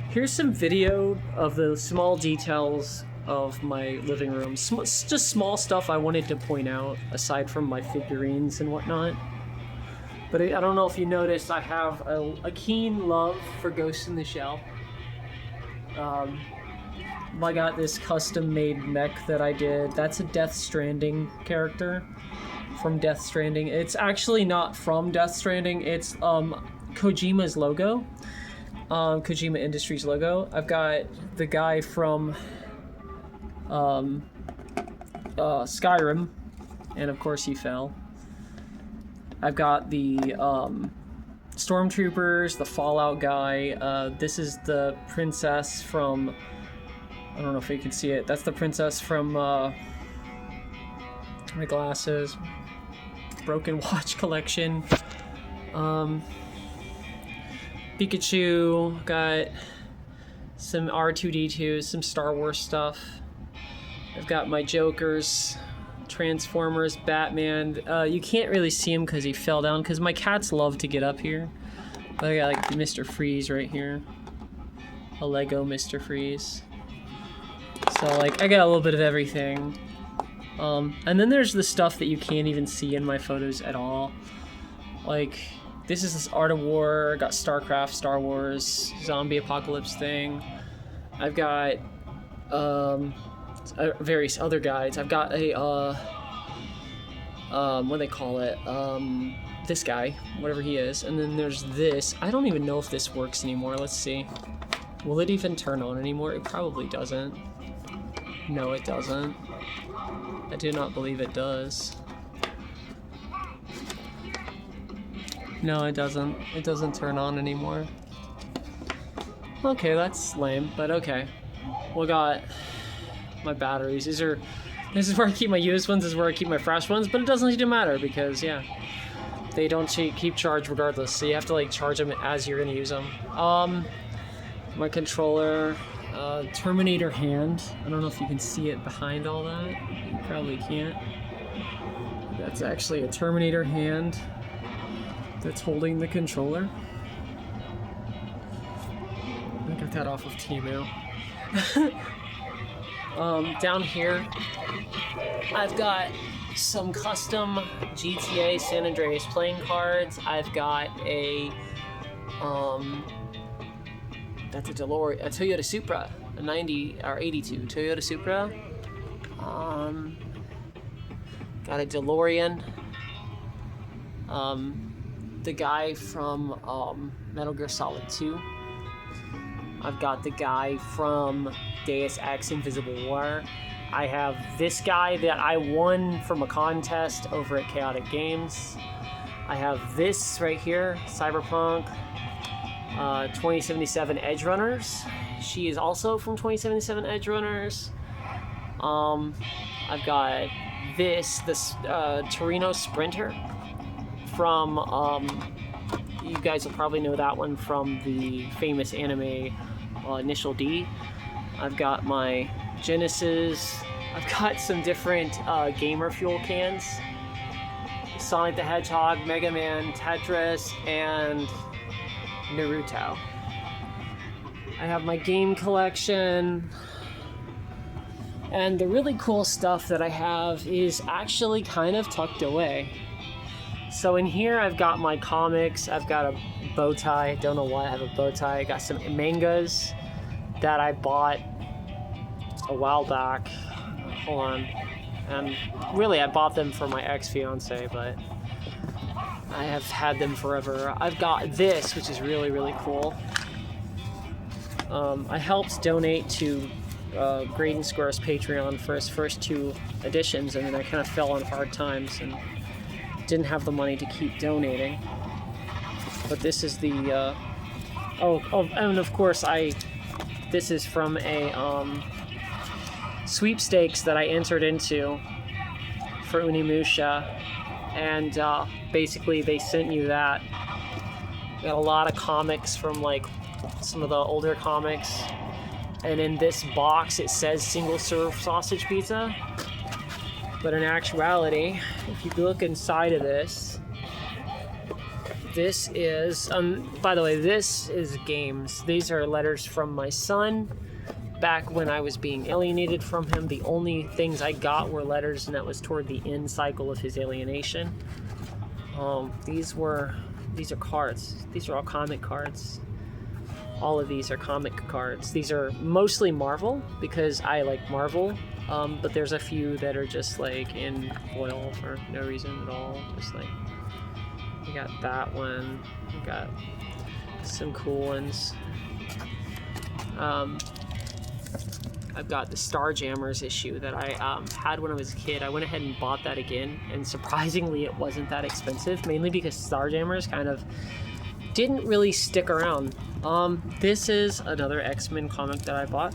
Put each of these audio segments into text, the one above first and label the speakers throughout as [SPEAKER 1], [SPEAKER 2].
[SPEAKER 1] Here's some video of the small details of my living room. Just small stuff I wanted to point out, aside from my figurines and whatnot. But I don't know if you noticed, I have a keen love for Ghost in the Shell. I got this custom-made mech that I did. That's a Death Stranding character from Death Stranding. It's actually not from Death Stranding. It's Kojima's logo. Kojima Industries logo. I've got the guy from Skyrim, and of course he fell. I've got the Stormtroopers, the Fallout guy. This is the princess from... I don't know if you can see it. That's the princess from my glasses. Broken Watch collection. Pikachu, got some R2-D2, some Star Wars stuff. I've got my Jokers, Transformers, Batman. You can't really see him because he fell down, because my cats love to get up here. But I got like Mr. Freeze right here. A Lego Mr. Freeze. So like, I got a little bit of everything. And then there's the stuff that you can't even see in my photos at all. Like, this Art of War, got StarCraft, Star Wars, zombie apocalypse thing. I've got various other guides. I've got a what do they call it? This guy, whatever he is. And then there's this. I don't even know if this works anymore. Let's see. Will it even turn on anymore? It probably doesn't. No, it doesn't. I do not believe it does. No, it doesn't. It doesn't turn on anymore. Okay, that's lame, but okay. We got my batteries. This is where I keep my used ones, this is where I keep my fresh ones, but it doesn't even matter because, yeah, they don't keep charged regardless, so you have to, like, charge them as you're gonna use them. My controller, Terminator hand. I don't know if you can see it behind all that. You probably can't. That's actually a Terminator hand that's holding the controller. I got that off of Temu. Down here, I've got some custom GTA San Andreas playing cards. I've got a, that's a Toyota Supra, a 90 or 82 Toyota Supra. Got a DeLorean. The guy from Metal Gear Solid 2. I've got the guy from Deus Ex Invisible War. I have this guy that I won from a contest over at Chaotic Games. I have this right here, Cyberpunk 2077 Edge Runners. She is also from 2077 Edge Runners. I've got this Torino Sprinter from, you guys will probably know that one from the famous anime Initial D. I've got my Genesis. I've got some different gamer fuel cans. Sonic the Hedgehog, Mega Man, Tetris, and Naruto. I have my game collection. And the really cool stuff that I have is actually kind of tucked away. So in here I've got my comics, I've got a bow tie, don't know why I have a bow tie. I got some mangas that I bought a while back. Hold on. And really I bought them for my ex-fiance, but I have had them forever. I've got this, which is really, really cool. I helped donate to Graydon Square's Patreon for his first 2 editions, and then I kind of fell on hard times and didn't have the money to keep donating. But this is the and of course this is from a sweepstakes that I entered into for Unimusha, and basically they sent you that. Got a lot of comics from like some of the older comics, and in this box it says single serve sausage pizza, but in actuality, if you look inside of this, This is, by the way, this is games. These are letters from my son back when I was being alienated from him. The only things I got were letters, and that was toward the end cycle of his alienation. These are cards. These are all comic cards. All of these are comic cards. These are mostly Marvel because I like Marvel, but there's a few that are just like in foil for no reason at all. Just like, we got that one. We got some cool ones. I've got the Starjammers issue that I had when I was a kid. I went ahead and bought that again, and surprisingly it wasn't that expensive, mainly because Starjammers kind of didn't really stick around. This is another X-Men comic that I bought.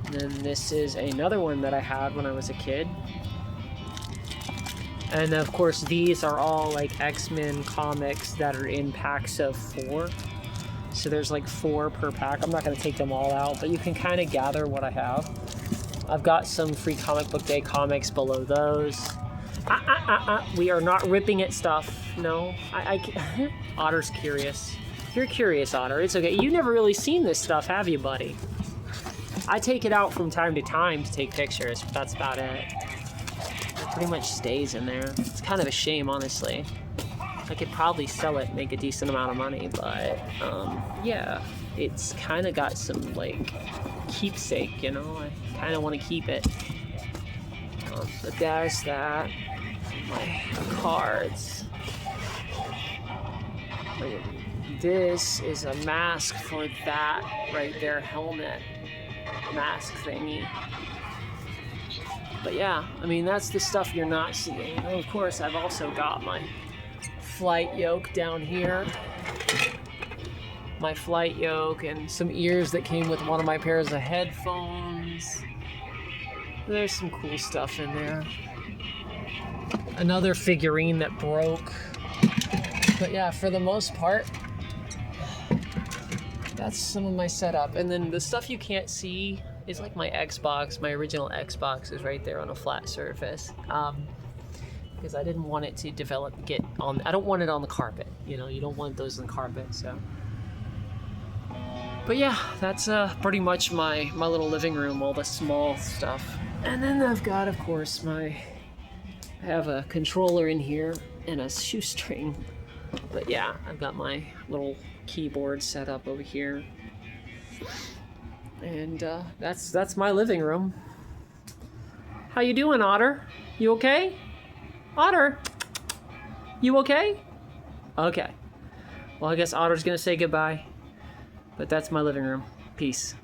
[SPEAKER 1] And then this is another one that I had when I was a kid. And of course these are all like X-Men comics that are in packs of 4. So there's like 4 per pack. I'm not going to take them all out, but you can kind of gather what I have. I've got some free comic book day comics below those. We are not ripping at stuff. No, Otter's curious. You're curious, Otter. It's okay. You've never really seen this stuff, have you, buddy? I take it out from time to time to take pictures, but that's about it. It pretty much stays in there. It's kind of a shame, honestly. I could probably sell it, make a decent amount of money, but yeah, it's kind of got some like keepsake, you know. I kind of want to keep it. But there's that. My cards. This is a mask for that right there, helmet mask thingy. But yeah, I mean that's the stuff you're not seeing. And of course, I've also got my flight yoke down here. My flight yoke and some ears that came with one of my pairs of headphones. There's some cool stuff in there. Another figurine that broke. But yeah, for the most part, that's some of my setup. And then the stuff you can't see is like my Xbox. My original Xbox is right there on a flat surface. Because I didn't want it to get on. I don't want it on the carpet. You know, you don't want those on the carpet. So, but yeah, that's pretty much my little living room. All the small stuff, and then I've got, of course, I have a controller in here and a shoestring. But yeah, I've got my little keyboard set up over here, and that's my living room. How you doing, Otter? You okay? Otter, you okay? Okay. Well, I guess Otter's gonna say goodbye, but that's my living room. Peace.